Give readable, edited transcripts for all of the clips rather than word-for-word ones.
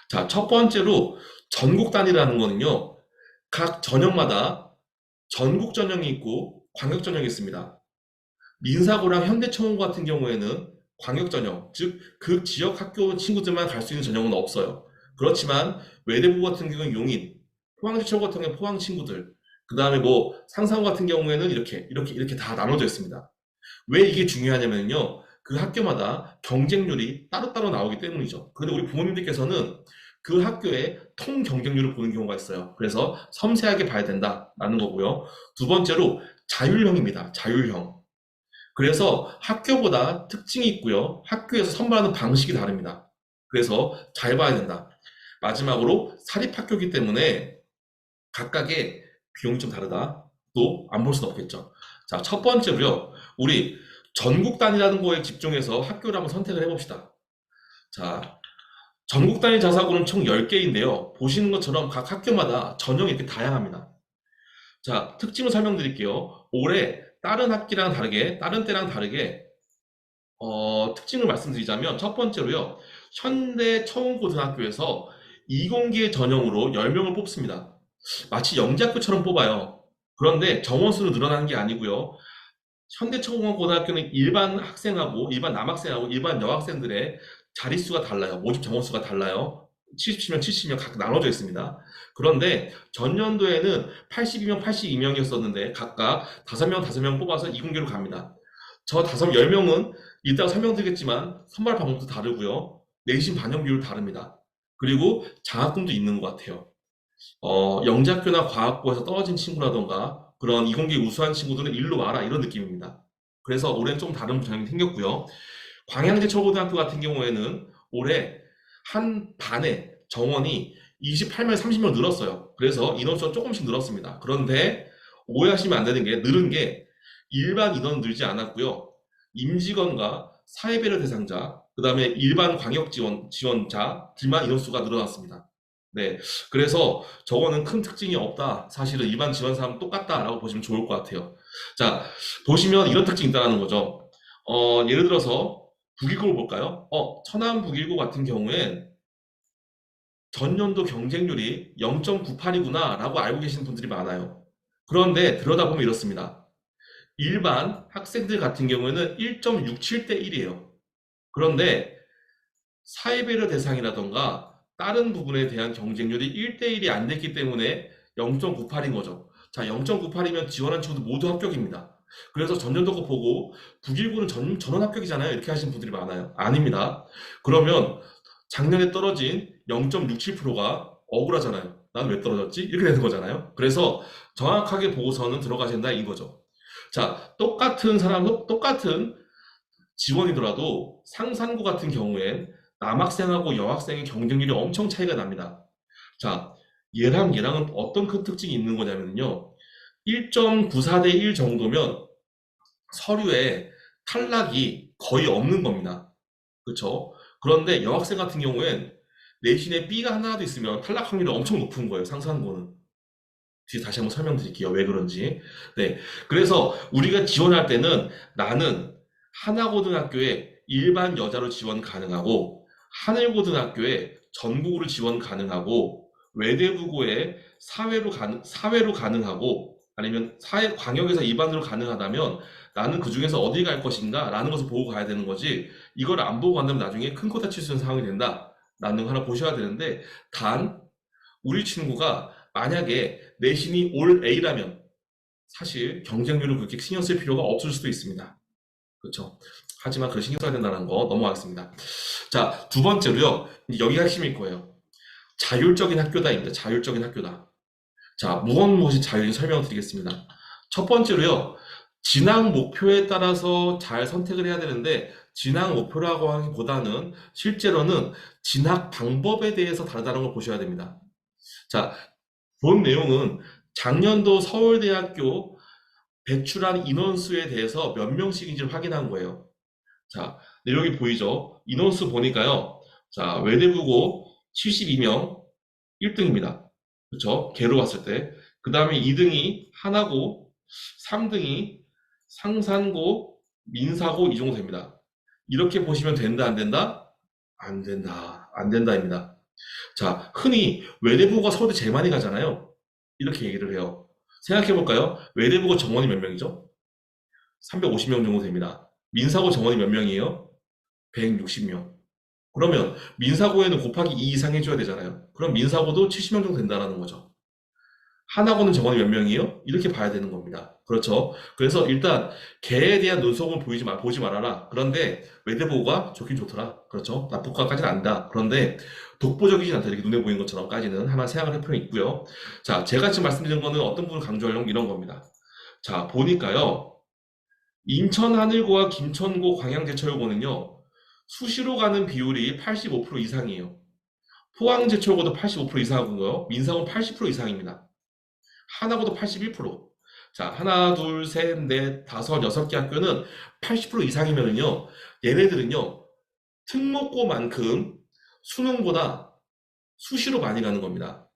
자, 첫 번째로 전국 단위라는 거는요, 각 전형마다 전국 전형이 있고 광역 전형이 있습니다. 민사고랑 현대청원고 같은 경우에는 광역 전형, 즉 그 지역 학교 친구들만 갈 수 있는 전형은 없어요. 그렇지만 외대부 같은 경우는 용인, 포항지청 같은 경우는 포항 친구들, 그 다음에 뭐 상상고 같은 경우에는 이렇게 다 나눠져 있습니다. 왜 이게 중요하냐면요, 그 학교마다 경쟁률이 따로따로 나오기 때문이죠. 그런데 우리 부모님들께서는 그 학교의 통 경쟁률을 보는 경우가 있어요. 그래서 섬세하게 봐야 된다라는 거고요. 두 번째로 자율형입니다. 자율형. 그래서 학교보다 특징이 있고요. 학교에서 선발하는 방식이 다릅니다. 그래서 잘 봐야 된다. 마지막으로 사립학교이기 때문에 각각의 비용이 좀 다르다. 또 안 볼 수는 없겠죠. 자, 첫 번째로요. 우리 전국 단위라는 거에 집중해서 학교를 한번 선택을 해봅시다. 자, 전국 단위 자사고는 총 10개인데요. 보시는 것처럼 각 학교마다 전형이 이렇게 다양합니다. 자, 특징을 설명드릴게요. 올해 다른 학기랑 다르게, 다른 때랑 다르게 특징을 말씀드리자면 첫 번째로요. 현대 청운고등학교에서 이공계 전형으로 10명을 뽑습니다. 마치 영재학교처럼 뽑아요. 그런데 정원수는 늘어나는 게 아니고요. 현대청운고등학교는 일반 학생하고 일반 남학생하고 일반 여학생들의 자릿수가 달라요. 모집 정원수가 달라요. 70명, 70명 각 나눠져 있습니다. 그런데 전년도에는 82명, 82명이었었는데 각각 5명, 5명 뽑아서 이공계로 갑니다. 저 10명은 이따가 설명드리겠지만 선발 방법도 다르고요. 내신 반영 비율 다릅니다. 그리고 장학금도 있는 것 같아요. 영재학교나 과학고에서 떨어진 친구라던가 그런 이공계 우수한 친구들은 일로 와라 이런 느낌입니다. 그래서 올해는 좀 다른 전형이 생겼고요. 광양제초고등학교 같은 경우에는 올해 한 반에 정원이 28명, 30명 늘었어요. 그래서 인원수가 조금씩 늘었습니다. 그런데 오해하시면 안 되는 게 늘은 게 일반 인원 늘지 않았고요. 임직원과 사회배려 대상자, 그 다음에 일반 광역 지원자들만 인원수가 늘어났습니다. 네, 그래서 저거는 큰 특징이 없다. 사실은 일반 지원사람 똑같다라고 보시면 좋을 것 같아요. 자, 보시면 이런 특징이 있다는 거죠. 예를 들어서 북일고를 볼까요? 천안 북일고 같은 경우엔 전년도 경쟁률이 0.98이구나 라고 알고 계시는 분들이 많아요. 그런데 들여다보면 이렇습니다. 일반 학생들 같은 경우에는 1.67대 1이에요. 그런데 사회배려 대상이라던가 다른 부분에 대한 경쟁률이 1대1이 안 됐기 때문에 0.98인 거죠. 자, 0.98이면 지원한 친구들 모두 합격입니다. 그래서 전년도 거 보고 북일고는 전원 합격이잖아요. 이렇게 하시는 분들이 많아요. 아닙니다. 그러면 작년에 떨어진 0.67%가 억울하잖아요. 난 왜 떨어졌지? 이렇게 되는 거잖아요. 그래서 정확하게 보고서는 들어가야 된다 이거죠. 자, 똑같은 사람, 똑같은 지원이더라도 상산고 같은 경우엔 남학생하고 여학생의 경쟁률이 엄청 차이가 납니다. 자, 얘랑은 어떤 큰 특징이 있는 거냐면요. 1.94대 1 정도면 서류에 탈락이 거의 없는 겁니다. 그렇죠? 그런데 여학생 같은 경우엔 내신에 B가 하나라도 있으면 탈락 확률이 엄청 높은 거예요. 상산고는. 뒤에 다시 한번 설명드릴게요. 왜 그런지. 네. 그래서 우리가 지원할 때는 나는 하나고등학교에 일반 여자로 지원 가능하고 하늘고등학교에 전국으로 지원 가능하고 외대부고에 사회로 가능하고 아니면 사회 광역에서 일반으로 가능하다면 나는 그 중에서 어디 갈 것인가 라는 것을 보고 가야 되는 거지 이걸 안 보고 간다면 나중에 큰 코 다칠 수 있는 상황이 된다 라는 거 하나 보셔야 되는데 단 우리 친구가 만약에 내신이 올 A라면 사실 경쟁률을 그렇게 신경 쓸 필요가 없을 수도 있습니다. 그렇죠? 하지만 그걸 신경 써야 된다는 거 넘어가겠습니다. 자, 두 번째로요. 여기가 핵심일 거예요. 자율적인 학교다입니다. 자율적인 학교다. 자, 무엇이 자율인지 설명을 드리겠습니다. 첫 번째로요. 진학 목표에 따라서 잘 선택을 해야 되는데 진학 목표라고 하기보다는 실제로는 진학 방법에 대해서 다르다는 걸 보셔야 됩니다. 자, 본 내용은 작년도 서울대학교 배출한 인원수에 대해서 몇 명씩인지를 확인한 거예요. 자, 내용이 보이죠? 인원수 보니까요. 자, 외대부고 72명 1등입니다. 그렇죠? 개로 봤을 때. 그 다음에 2등이 하나고, 3등이 상산고, 민사고 이 정도 됩니다. 이렇게 보시면 된다, 안 된다? 안 된다, 안 된다입니다. 자, 흔히 외대부고가 서울대 제일 많이 가잖아요. 이렇게 얘기를 해요. 생각해 볼까요? 외대부고 정원이 몇 명이죠? 350명 정도 됩니다. 민사고 정원이 몇 명이에요? 160명. 그러면 민사고에는 곱하기 2 이상 해줘야 되잖아요. 그럼 민사고도 70명 정도 된다는 거죠. 하나고는 정원이 몇 명이에요? 이렇게 봐야 되는 겁니다. 그렇죠? 그래서 일단 개에 대한 눈속임을 보지 말아라. 그런데 외대보고가 좋긴 좋더라. 그렇죠? 나쁘까지는 안다. 그런데 독보적이진 않다. 이렇게 눈에 보이는 것처럼까지는 하나 생각을 할 필요는 있고요. 자, 제가 지금 말씀드린 거는 어떤 부분을 강조하려고 이런 겁니다. 자, 보니까요. 인천 하늘고와 김천고 광양제철고는요. 수시로 가는 비율이 85% 이상이에요. 포항제철고도 85% 이상이고요. 민사고는 80% 이상입니다. 하나고도 81%. 자, 하나, 둘, 셋, 넷, 다섯, 여섯 개 학교는 80% 이상이면은요, 얘네들은요, 특목고만큼 수능보다 수시로 많이 가는 겁니다.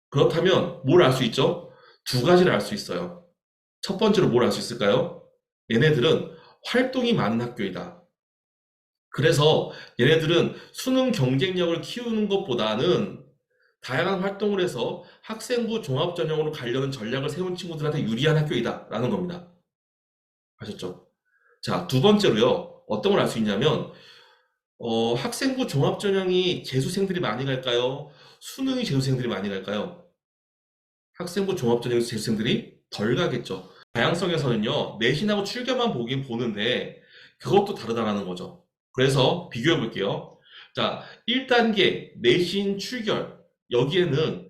그렇다면 뭘 알 수 있죠? 두 가지를 알 수 있어요. 첫 번째로 뭘 알 수 있을까요? 얘네들은 활동이 많은 학교이다. 그래서 얘네들은 수능 경쟁력을 키우는 것보다는 다양한 활동을 해서 학생부 종합전형으로 가려는 전략을 세운 친구들한테 유리한 학교이다라는 겁니다. 아셨죠? 자, 두 번째로요. 어떤 걸 알 수 있냐면 학생부 종합전형이 재수생들이 많이 갈까요? 수능이 재수생들이 많이 갈까요? 학생부 종합전형에서 재수생들이 덜 가겠죠. 다양성에서는요. 내신하고 출결만 보긴 보는데 그것도 다르다라는 거죠. 그래서 비교해 볼게요. 자, 1단계 내신 출결 여기에는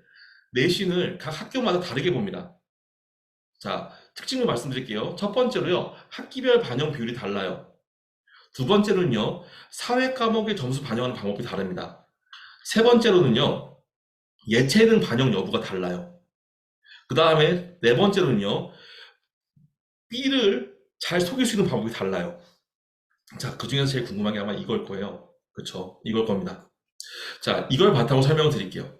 내신을 각 학교마다 다르게 봅니다. 자, 특징을 말씀드릴게요. 첫 번째로요, 학기별 반영 비율이 달라요. 두 번째로는요, 사회 과목의 점수 반영하는 방법이 다릅니다. 세 번째로는요, 예체능 반영 여부가 달라요. 그 다음에 네 번째로는요, B를 잘 속일 수 있는 방법이 달라요. 자, 그 중에서 제일 궁금한 게 아마 이걸 거예요. 그쵸? 이걸 겁니다. 자, 이걸 바탕으로 설명을 드릴게요.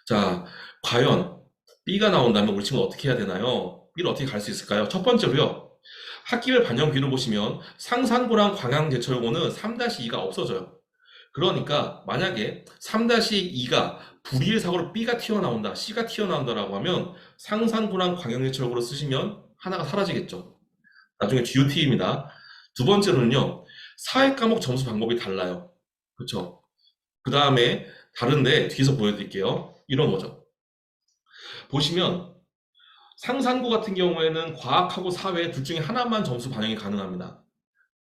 자, 과연 B가 나온다면 우리 친구 어떻게 해야 되나요? B를 어떻게 갈 수 있을까요? 첫 번째로요. 학기별 반영 비율을 보시면 상산고랑 광양제철고는 3-2가 없어져요. 그러니까 만약에 3-2가 불의의 사고로 B가 튀어나온다, C가 튀어나온다라고 하면 상산고랑 광양제철고를 쓰시면 하나가 사라지겠죠. 나중에 GOT입니다. 두 번째로는요. 사회 과목 점수 방법이 달라요. 그렇죠? 그 다음에 다른데 뒤에서 보여드릴게요. 이런 거죠. 보시면 상산고 같은 경우에는 과학하고 사회 둘 중에 하나만 점수 반영이 가능합니다.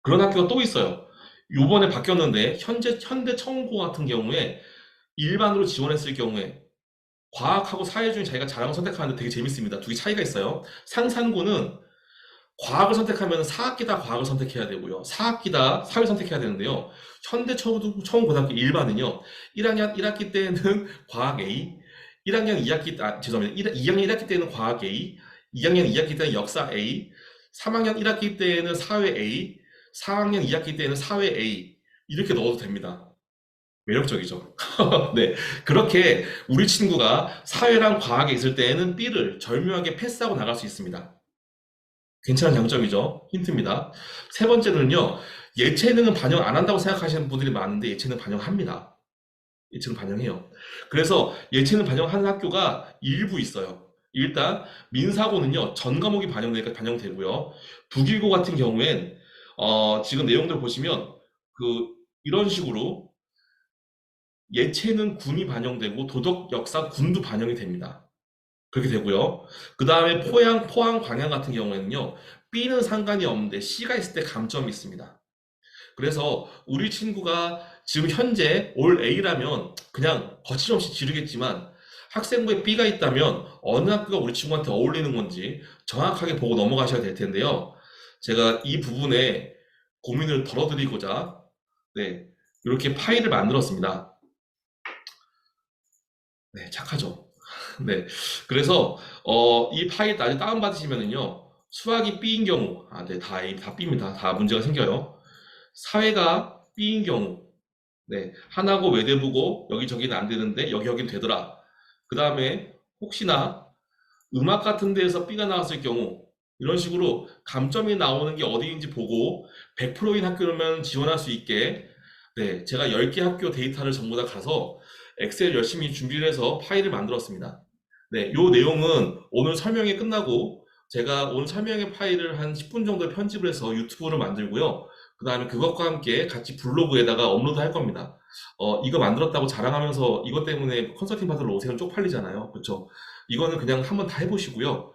그런 학교가 또 있어요. 요번에 바뀌었는데 현대청고 같은 경우에 일반으로 지원했을 경우에 과학하고 사회 중에 자기가 잘하는 거 선택하는데 되게 재밌습니다. 두 개 차이가 있어요. 상산고는 과학을 선택하면 4학기 다 과학을 선택해야 되고요. 4학기 다 사회 선택해야 되는데요. 현대청고등학교 일반은요. 1학년 1학기 때는 과학 A, 1학년 2학기, 죄송합니다. 2학년 1학기 때는 과학 A, 2학년 2학기 때는 역사 A, 3학년 1학기 때는 사회 A, 4학년 2학기 때는 사회 A 이렇게 넣어도 됩니다. 매력적이죠. 네, 그렇게 우리 친구가 사회랑 과학에 있을 때에는 B를 절묘하게 패스하고 나갈 수 있습니다. 괜찮은 장점이죠. 힌트입니다. 세 번째는요. 예체능은 반영 안 한다고 생각하시는 분들이 많은데 예체능 반영합니다. 예체능 반영해요. 그래서 예체능 반영하는 학교가 일부 있어요. 일단 민사고는요. 전 과목이 반영되니까 반영되고요. 북일고 같은 경우엔 지금 내용들 보시면 이런 식으로 예체능 군이 반영되고 도덕 역사 군도 반영이 됩니다. 그렇게 되고요. 그 다음에 포항, 광양 같은 경우에는요. B는 상관이 없는데 C가 있을 때 감점이 있습니다. 그래서 우리 친구가 지금 현재 올 A라면 그냥 거침없이 지르겠지만 학생부에 B가 있다면 어느 학교가 우리 친구한테 어울리는 건지 정확하게 보고 넘어가셔야 될 텐데요. 제가 이 부분에 고민을 덜어드리고자 네, 이렇게 파일을 만들었습니다. 네, 착하죠. 네. 그래서 이 파일 나중에 다운받으시면은요. 수학이 B인 경우, 네, 다 A, 다 B입니다. 다 문제가 생겨요. 사회가 B인 경우, 네, 하나고 외대부고 여기저기는 안 되는데 여기는 되더라. 그 다음에 혹시나 음악 같은 데에서 B가 나왔을 경우 이런 식으로 감점이 나오는 게 어디인지 보고 100%인 학교라면 지원할 수 있게 네, 제가 10개 학교 데이터를 전부 다 가서 엑셀 열심히 준비를 해서 파일을 만들었습니다. 네, 요 내용은 오늘 설명이 끝나고 제가 오늘 설명의 파일을 한 10분 정도 편집을 해서 유튜브를 만들고요. 그 다음에 그것과 함께 같이 블로그에다가 업로드 할 겁니다. 이거 만들었다고 자랑하면서 이것 때문에 컨설팅 받으러 오세요 쪽팔리잖아요. 그렇죠? 이거는 그냥 한번 다 해보시고요.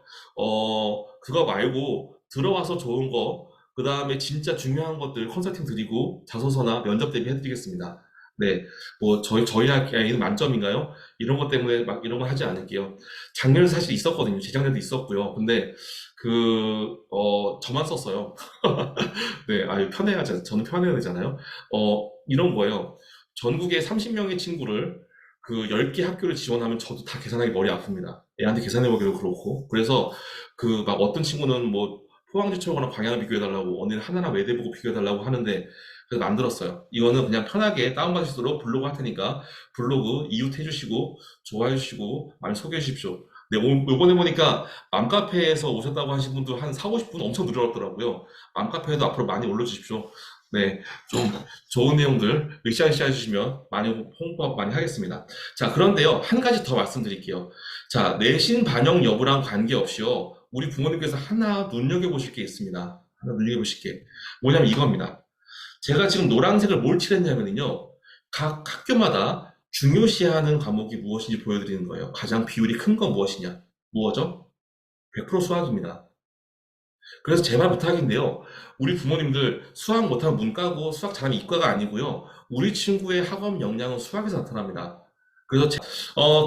그거 말고 들어와서 좋은 거, 그 다음에 진짜 중요한 것들 컨설팅 드리고 자소서나 면접 대비 해드리겠습니다. 네, 뭐 저희 학교에는 만점인가요? 이런 것 때문에 막 이런 거 하지 않을게요. 작년에 사실 있었거든요. 재작년에도 있었고요. 근데 저만 썼어요. 네, 편해야죠. 저는 편해야 되잖아요. 이런 거예요. 전국에 30명의 친구를 그 10개 학교를 지원하면 저도 다 계산하기 머리 아픕니다. 애한테 계산해보기도 그렇고. 그래서 그 막 어떤 친구는 뭐 포항제철거나 광양을 비교해달라고, 언니는 하나나 외대 보고 비교해달라고 하는데, 그래서 만들었어요. 이거는 그냥 편하게 다운받을 수 있도록 블로그 할 테니까 블로그 이웃해주시고 좋아해주시고 많이 소개해주십시오. 네, 요번에 보니까 맘카페에서 오셨다고 하신 분도 한 4, 50분 엄청 늘어났더라고요. 맘카페에도 앞으로 많이 올려주십시오. 네, 좀 좋은 내용들 으쌰으쌰 해주시면 많이 홍보 많이 하겠습니다. 자, 그런데요, 한 가지 더 말씀드릴게요. 자, 내신 반영 여부랑 관계없이요, 우리 부모님께서 하나 눈여겨보실 게 있습니다. 하나 눈여겨보실 게 뭐냐면 이겁니다. 제가 지금 노란색을 뭘 칠했냐면요, 각 학교마다 중요시하는 과목이 무엇인지 보여드리는 거예요. 가장 비율이 큰 건 무엇이냐? 무엇죠? 100% 수학입니다. 그래서 제발 부탁인데요. 우리 부모님들 수학 못하면 문과고 수학 잘하면 이과가 아니고요. 우리 친구의 학업 역량은 수학에서 나타납니다. 그래서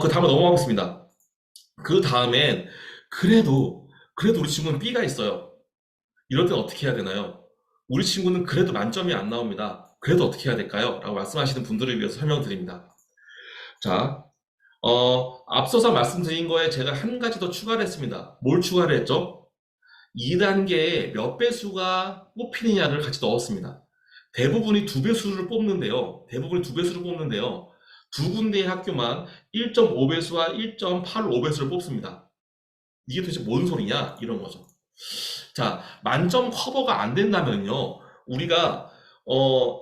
그 다음에 넘어가겠습니다. 그 다음엔 그래도 우리 친구는 B가 있어요. 이럴 땐 어떻게 해야 되나요? 우리 친구는 그래도 만점이 안 나옵니다. 그래도 어떻게 해야 될까요? 라고 말씀하시는 분들을 위해서 설명드립니다. 자, 앞서서 말씀드린 거에 제가 한 가지 더 추가를 했습니다. 뭘 추가를 했죠? 2단계에 몇 배수가 뽑히느냐를 같이 넣었습니다. 대부분이 두 배수를 뽑는데요. 두 군데의 학교만 1.5배수와 1.85배수를 뽑습니다. 이게 도대체 뭔 소리냐? 이런 거죠. 자, 만점 커버가 안 된다면요. 우리가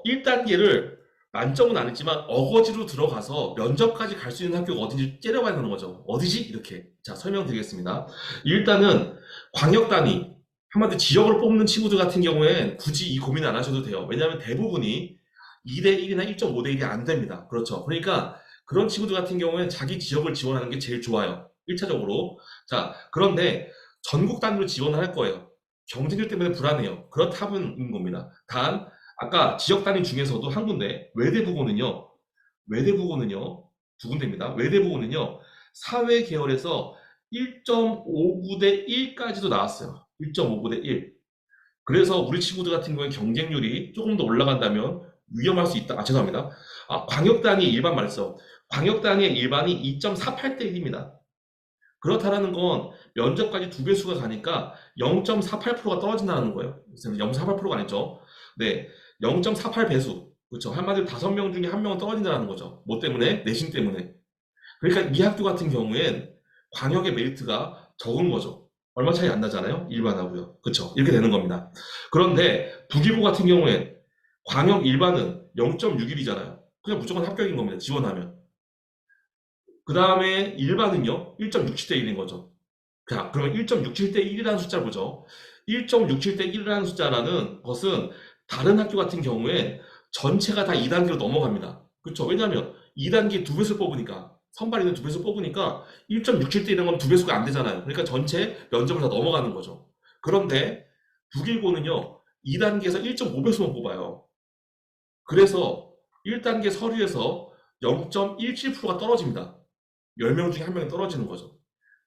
1단계를 만점은 안 했지만 어거지로 들어가서 면접까지 갈 수 있는 학교가 어딘지 째려봐야 되는 거죠. 어디지? 이렇게. 자, 설명드리겠습니다. 일단은 광역 단위, 한마디로 지역을 뽑는 친구들 같은 경우엔 굳이 이 고민 안 하셔도 돼요. 왜냐하면 대부분이 2대1이나 1.5대1이 안 됩니다. 그렇죠. 그러니까 그런 친구들 같은 경우엔 자기 지역을 지원하는 게 제일 좋아요. 1차적으로. 자, 그런데 전국 단위로 지원을 할 거예요. 경쟁률 때문에 불안해요. 그렇다면 겁니다. 단, 아까 지역 단위 중에서도 한 군데, 외대부고는요, 두 군데입니다. 외대부고는요, 사회 계열에서 1.59대 1까지도 나왔어요. 1.59대 1. 그래서 우리 친구들 같은 경우에 경쟁률이 조금 더 올라간다면 위험할 수 있다. 죄송합니다. 광역 단위 일반 말했어. 광역 단위의 일반이 2.48대 1입니다. 그렇다라는 건 면접까지 두 배수가 가니까 0.48%가 떨어진다는 거예요. 0.48%가 아니죠. 네, 0.48배수. 그렇죠. 한마디로 5명 중에 1명은 떨어진다는 거죠. 뭐 때문에? 내신 때문에. 그러니까 이 학교 같은 경우엔 광역의 메리트가 적은 거죠. 얼마 차이 안 나잖아요. 일반하고요. 그렇죠. 이렇게 되는 겁니다. 그런데 부기고 같은 경우엔 광역 일반은 0.61이잖아요. 그냥 무조건 합격인 겁니다. 지원하면. 그 다음에 일반은요, 1.67대 1인 거죠. 자, 그러면 1.67대 1이라는 숫자를 보죠. 1.67대 1이라는 숫자라는 것은 다른 학교 같은 경우에 전체가 다 2단계로 넘어갑니다. 그렇죠? 왜냐하면 2단계 두 배수 뽑으니까, 선발인은 두 배수 뽑으니까 1.67대 1이라는 건 두 배수가 안 되잖아요. 그러니까 전체 면접을 다 넘어가는 거죠. 그런데 북일고는요, 2단계에서 1.5배수만 뽑아요. 그래서 1단계 서류에서 0.17%가 떨어집니다. 10명 중에 1명이 떨어지는 거죠.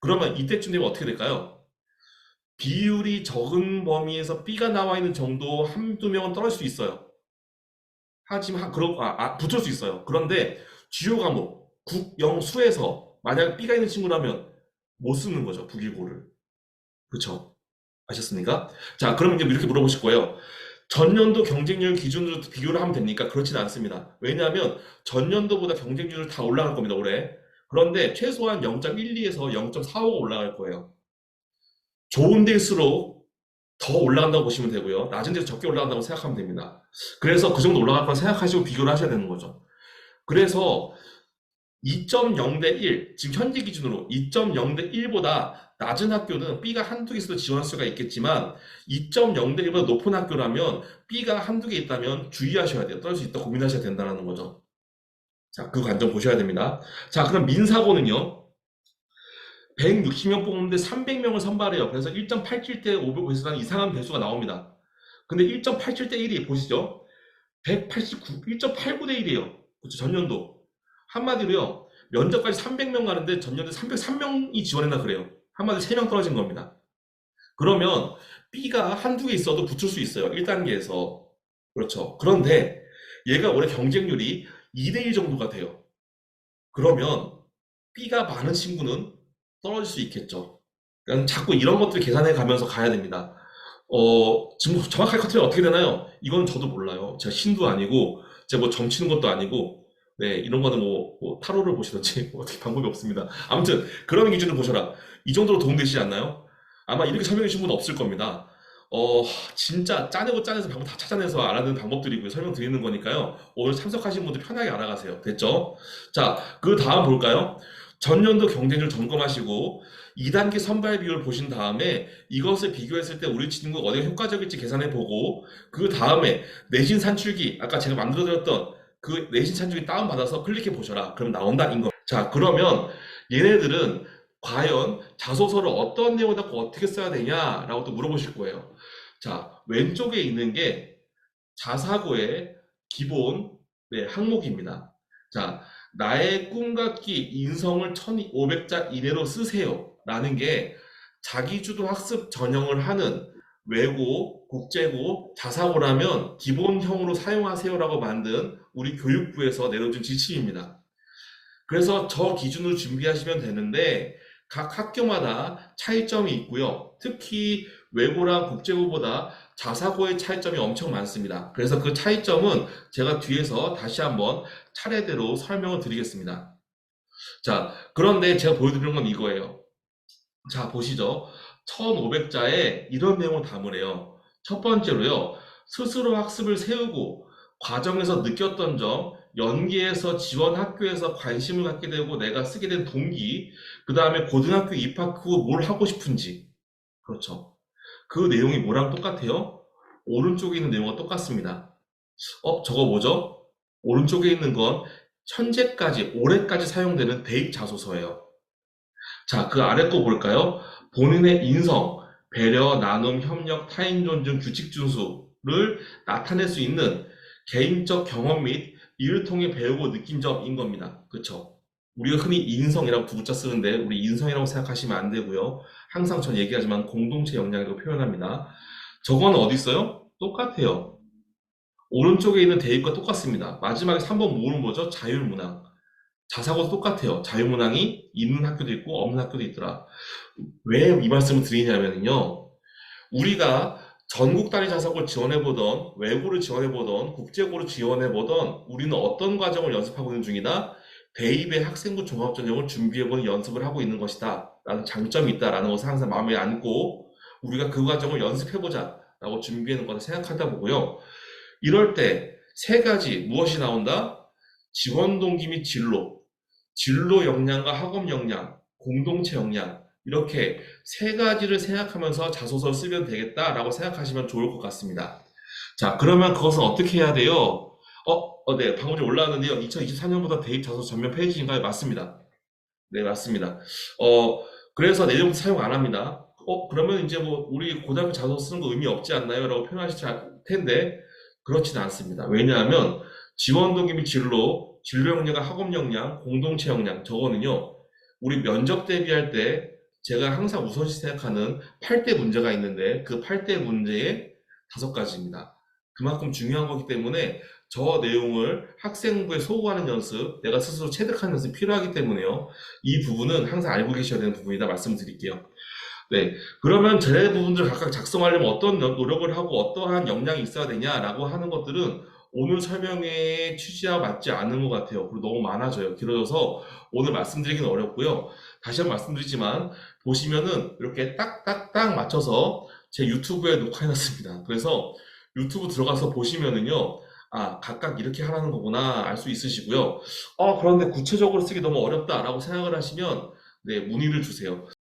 그러면 이때쯤 되면 어떻게 될까요? 비율이 적은 범위에서 B가 나와 있는 정도 한두 명은 떨어질 수 있어요. 하지만 붙을 수 있어요. 그런데 주요 과목 국, 영, 수에서 만약 B가 있는 친구라면 못 쓰는 거죠. 북일고를. 그렇죠? 아셨습니까? 자, 그러면 이제 이렇게 물어보실 거예요. 전년도 경쟁률 기준으로 비교를 하면 됩니까? 그렇지는 않습니다. 왜냐하면 전년도보다 경쟁률을 다 올라갈 겁니다, 올해. 그런데 최소한 0.12에서 0.45가 올라갈 거예요. 좋은 데일수록 더 올라간다고 보시면 되고요. 낮은 데서 적게 올라간다고 생각하면 됩니다. 그래서 그 정도 올라갈 건 생각하시고 비교를 하셔야 되는 거죠. 그래서 2.0 대 1, 지금 현재 기준으로 2.0 대 1보다 낮은 학교는 B가 한두 개 있어도 지원할 수가 있겠지만 2.0 대 1보다 높은 학교라면 B가 한두 개 있다면 주의하셔야 돼요. 떨어질 수 있다 고민하셔야 된다는 거죠. 자, 그 관점 보셔야 됩니다. 자, 그럼 민사고는요. 160명 뽑는데 300명을 선발해요. 그래서 1.87대 500에서 이상한 배수가 나옵니다. 근데 1.87대 1이 보시죠. 189, 1.89대 1이에요. 그렇죠. 전년도. 한마디로요. 면접까지 300명 가는데 전년도에 303명이 지원했나 그래요. 한마디로 3명 떨어진 겁니다. 그러면 B가 한두 개 있어도 붙을 수 있어요. 1단계에서. 그렇죠. 그런데 얘가 올해 경쟁률이 2대 1 정도가 돼요. 그러면 B가 많은 친구는 떨어질 수 있겠죠. 그러니까 자꾸 이런 것들 계산해 가면서 가야 됩니다. 지금 정확하게 커트가 어떻게 되나요? 이건 저도 몰라요. 제가 신도 아니고, 제가 뭐 점치는 것도 아니고, 네, 이런 거는 뭐 타로를 보시든지, 뭐 어떻게 방법이 없습니다. 아무튼, 그런 기준을 보셔라. 이 정도로 도움되시지 않나요? 아마 이렇게 설명해 주신 분은 없을 겁니다. 진짜 짜내고 짜내서 방법 다 찾아내서 알아듣는 방법들이고요. 설명드리는 거니까요. 오늘 참석하신 분들 편하게 알아가세요. 됐죠? 자, 그 다음 볼까요? 전년도 경쟁률 점검하시고 2단계 선발 비율 보신 다음에 이것을 비교했을 때 우리 친구가 어디가 효과적일지 계산해 보고 그 다음에 내신 산출기 아까 제가 만들어 드렸던 그 내신 산출기 다운받아서 클릭해 보셔라. 그럼 나온다 인 거. 자, 그러면 얘네들은 과연 자소서를 어떤 내용을 담고 어떻게 써야 되냐라고 또 물어보실 거예요. 자, 왼쪽에 있는 게 자사고의 기본 항목입니다. 자, 나의 꿈같기 인성을 1500자 이내로 쓰세요. 라는 게 자기주도 학습 전형을 하는 외고, 국제고, 자사고라면 기본형으로 사용하세요라고 만든 우리 교육부에서 내려준 지침입니다. 그래서 저 기준으로 준비하시면 되는데 각 학교마다 차이점이 있고요. 특히 외고랑 국제고보다 자사고의 차이점이 엄청 많습니다. 그래서 그 차이점은 제가 뒤에서 다시 한번 차례대로 설명을 드리겠습니다. 자, 그런데 제가 보여드리는 건 이거예요. 자, 보시죠. 1500자에 이런 내용을 담으래요. 첫 번째로요. 스스로 학습을 세우고 과정에서 느꼈던 점, 연계해서 지원 학교에서 관심을 갖게 되고 내가 쓰게 된 동기, 그 다음에 고등학교 입학 후 뭘 하고 싶은지. 그렇죠. 그 내용이 뭐랑 똑같아요? 오른쪽에 있는 내용과 똑같습니다. 저거 뭐죠? 오른쪽에 있는 건 현재까지, 올해까지 사용되는 대입 자소서예요. 자, 그 아래 거 볼까요? 본인의 인성, 배려, 나눔, 협력, 타인 존중, 규칙 준수를 나타낼 수 있는 개인적 경험 및 이를 통해 배우고 느낀 점인 겁니다. 그쵸? 우리가 흔히 인성이라고 두 글자 쓰는데 우리 인성이라고 생각하시면 안 되고요. 항상 전 얘기하지만 공동체 역량이라고 표현합니다. 저건 어디 있어요? 똑같아요. 오른쪽에 있는 대입과 똑같습니다. 마지막에 3번 모음은 뭐죠? 자율문항. 자사고도 똑같아요. 자유문항이 있는 학교도 있고 없는 학교도 있더라. 왜 이 말씀을 드리냐면요. 우리가 전국 단위 자사고를 지원해보던 외고를 지원해보던 국제고를 지원해보던 우리는 어떤 과정을 연습하고 있는 중이다? 대입의 학생부 종합전형을 준비해보는 연습을 하고 있는 것이다. 라는 장점이 있다라는 것을 항상 마음에 안고 우리가 그 과정을 연습해보자 라고 준비하는 것을 생각하다 보고요. 이럴 때 세 가지 무엇이 나온다? 지원 동기 및 진로 역량과 학업 역량, 공동체 역량 이렇게 세 가지를 생각하면서 자소서를 쓰면 되겠다라고 생각하시면 좋을 것 같습니다. 자, 그러면 그것은 어떻게 해야 돼요? 네, 방금 전에 올라왔는데요. 2024년보다 대입 자소서 전면 페이지인가요? 맞습니다. 네, 맞습니다. 그래서 내용부터 사용 안 합니다. 그러면 이제 뭐 우리 고등학교 자소서 쓰는 거 의미 없지 않나요? 라고 표현하실 텐데 그렇지는 않습니다. 왜냐하면 지원 동기 및 진로 역량과 학업 역량, 공동체 역량 저거는요. 우리 면접 대비할 때 제가 항상 우선시 생각하는 8대 문제가 있는데 그 8대 문제의 5가지입니다. 그만큼 중요한 거기 때문에 저 내용을 학생부에 소구하는 연습, 내가 스스로 체득하는 연습이 필요하기 때문에요. 이 부분은 항상 알고 계셔야 되는 부분이다 말씀드릴게요. 네, 그러면 제 부분들을 각각 작성하려면 어떤 노력을 하고 어떠한 역량이 있어야 되냐라고 하는 것들은 오늘 설명의 취지와 맞지 않는 것 같아요. 그리고 너무 많아져요. 길어져서 오늘 말씀드리기는 어렵고요. 다시 한번 말씀드리지만 보시면은 이렇게 딱딱딱 맞춰서 제 유튜브에 녹화해놨습니다. 그래서 유튜브 들어가서 보시면은요. 아, 각각 이렇게 하라는 거구나 알 수 있으시고요. 그런데 구체적으로 쓰기 너무 어렵다라고 생각을 하시면 네, 문의를 주세요.